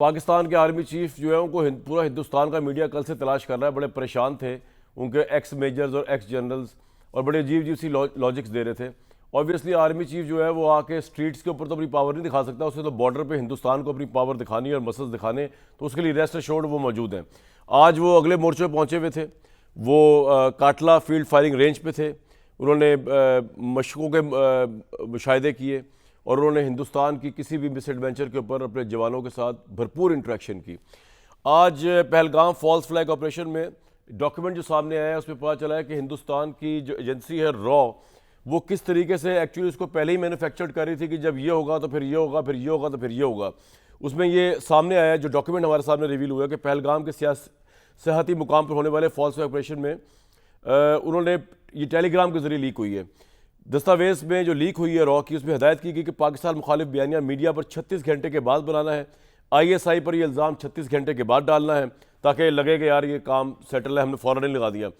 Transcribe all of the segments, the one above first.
पाकिस्तान के army chief जो है उनको पूरा हिंदुस्तान का मीडिया कल से तलाश कर रहा है। बड़े परेशान थे उनके एक्स मेजर्स और एक्स जनरल्स, और बड़े अजीब अजीब सी लॉजिक्स दे रहे थे। ऑब्वियसली आर्मी चीफ जो है वो आके स्ट्रीट्स के ऊपर तो अपनी पावर नहीं दिखा सकता, उसे तो बॉर्डर पे हिंदुस्तान को अपनी पावर दिखानी और मसल्स दिखाने, तो उसके लिए रेस्ट एश्योर्ड वो मौजूद हैं। आज वो अगले मोर्चे पर पहुँचे हुए थे, वो काटला फील्ड फायरिंग रेंज पे थे। उन्होंने मशकों के मुशाहिदे किए और उन्होंने हिंदुस्तान की किसी भी मिस एडवेंचर के ऊपर अपने जवानों के साथ भरपूर इंटरेक्शन की। आज पहलगाम फॉल्स फ्लैग ऑपरेशन में डॉक्यूमेंट जो सामने आया है उसमें पता चला है कि हिंदुस्तान की जो एजेंसी है रॉ, वो किस तरीके से एक्चुअली उसको पहले ही मैन्युफैक्चर्ड कर रही थी कि जब ये होगा तो फिर ये होगा, फिर ये होगा तो फिर ये होगा। उसमें ये सामने आया है, जो डॉक्यूमेंट हमारे सामने रिवील हुआ है कि पहलगाम के सियासी मुकाम पर होने वाले फॉल्स फ्लैग ऑपरेशन में उन्होंने ये टेलीग्राम के जरिए लीक हुई है। दस्तावेज में जो लीक हुई है रॉ की, उसमें हदायत की गई कि पाकिस्तान मुखालिफ बयानिया मीडिया पर 36 घंटे के बाद बनाना है, ISI पर ये इल्ज़ाम 36 घंटे के बाद डालना है ताकि लगे कि यार ये काम सेटल है, हमने फ़ौरन नहीं लगा दिया।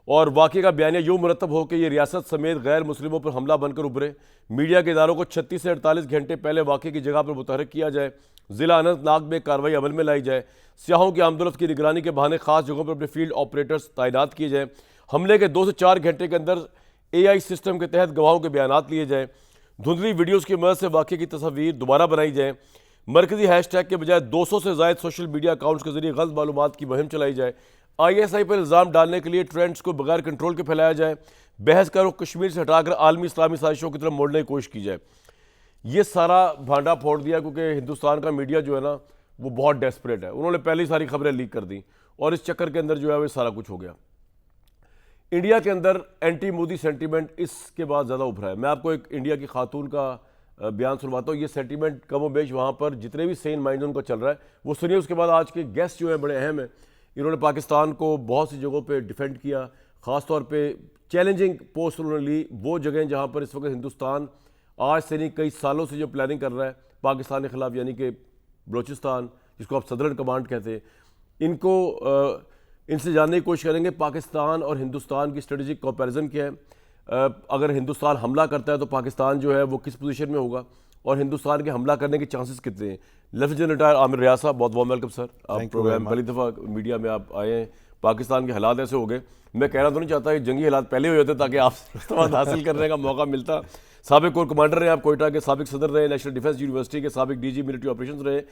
और वाक़े का बयानिया यूँ मुरतब हो कि ये रियासत समेत गैर मुस्लिमों पर हमला बनकर उभरे। मीडिया के इदारों को 36 से 48 घंटे पहले वाक़े की जगह पर मुतहरक किया जाए। ज़िला अनंतनाग में कार्रवाई अमल में लाई जाए। सियाहों की आमदोरफ्त की निगरानी के बहाने खास जगहों पर अपने फील्ड ऑपरेटर्स तैनात किए जाए। हमले के 2 से 4 घंटे के अंदर AI सिस्टम के तहत गवाहों के बयानात लिए जाएँ। धुंधली वीडियोज़ की मदद से वाक़े की तस्वीर दोबारा बनाई जाए। मरकजी हैशटैग के बजाय 200 से ज़ायद सोशल मीडिया अकाउंट्स के जरिए गलत मालूमात की मुहिम चलाई जाए। ISI पर इल्ज़ाम डालने के लिए ट्रेंड्स को बगैर कंट्रोल के फैलाया जाए। बहस का रुख कश्मीर से हटाकर आलमी इस्लामी साजिशों की तरफ मोड़ने की कोशिश की जाए। ये सारा भांडा फोड़ दिया क्योंकि हिंदुस्तान का मीडिया जो है ना वो बहुत डेस्परेट है। उन्होंने पहले ही सारी खबरें लीक कर दी और इस चक्कर के अंदर जो है वो सारा कुछ हो गया। इंडिया के अंदर एंटी मोदी सेंटीमेंट इसके बाद ज़्यादा उभरा है। मैं आपको एक इंडिया की खातून का बयान सुनवाता हूँ। ये सेंटीमेंट कम बेश वहाँ पर जितने भी सेन माइंड उनका चल रहा है वो सुनिए। उसके बाद आज के गेस्ट जो हैं बड़े अहम हैं। इन्होंने पाकिस्तान को बहुत सी जगहों पे डिफेंड किया, ख़ास तौर पे चैलेंजिंग पोस्ट उन्होंने ली। वो जगह जहाँ पर इस वक्त हिंदुस्तान आज से नहीं कई सालों से जो प्लानिंग कर रहा है पाकिस्तान के ख़िलाफ़, यानी कि बलोचिस्तान, जिसको आप सदर्न कमांड कहते हैं, इनसे जानने की कोशिश करेंगे पाकिस्तान और हिंदुस्तान की स्ट्रेटेजिक कंपैरिजन क्या है। अगर हिंदुस्तान हमला करता है तो पाकिस्तान जो है वो किस पोजीशन में होगा और हिंदुस्तान के हमला करने के चांसेस कितने हैं। लेफ्टिनेंट रिटायर आमिर रियाज साहब, बहुत बहुत वेलकम सर। आप प्रोग्राम पहली दफ़ा मीडिया में आप आए हैं। पाकिस्तान के हालात ऐसे हो गए, मैं कहना तो नहीं चाहता कि जंगी हालात पहले हो जाते ताकि आपसे इस्तेमाल हासिल करने का मौका मिलता। साबिक कोर कमांडर रहे आप, कोयटा के साबिक सदर रहे, नेशनल डिफेंस यूनिवर्सिटी के साबिक DG मिलिट्री ऑपरेशन रहे,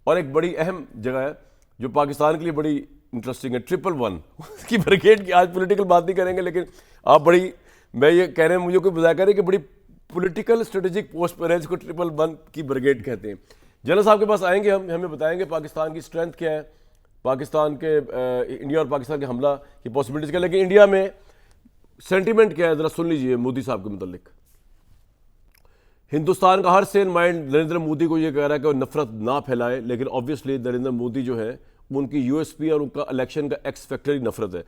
और एक बड़ी अहम जगह है जो पाकिस्तान के लिए बड़ी इंटरेस्टिंग है, 111 की ब्रिगेड की। आज पॉलिटिकल बात नहीं करेंगे, लेकिन आप बड़ी, मैं ये कह रहे हैं, मुझे कोई बताया करें कि बड़ी पॉलिटिकल स्ट्रेटेजिक पोस्ट पर है जिसको 111 की ब्रिगेड कहते हैं। जनरल साहब के पास आएंगे, हम हमें बताएंगे पाकिस्तान की स्ट्रेंथ क्या है, पाकिस्तान के इंडिया और पाकिस्तान के हमला की पॉसिबिलिटीज क्या, लेकिन इंडिया में सेंटीमेंट क्या है ज़रा सुन लीजिए मोदी साहब के मुतल्लिक। हिंदुस्तान का हर सेन माइंड नरेंद्र मोदी को ये कह रहा है कि वो नफरत ना फैलाए, लेकिन ऑब्वियसली नरेंद्र मोदी जो है उनकी USP और उनका इलेक्शन का एक्स फैक्टर ही नफरत है।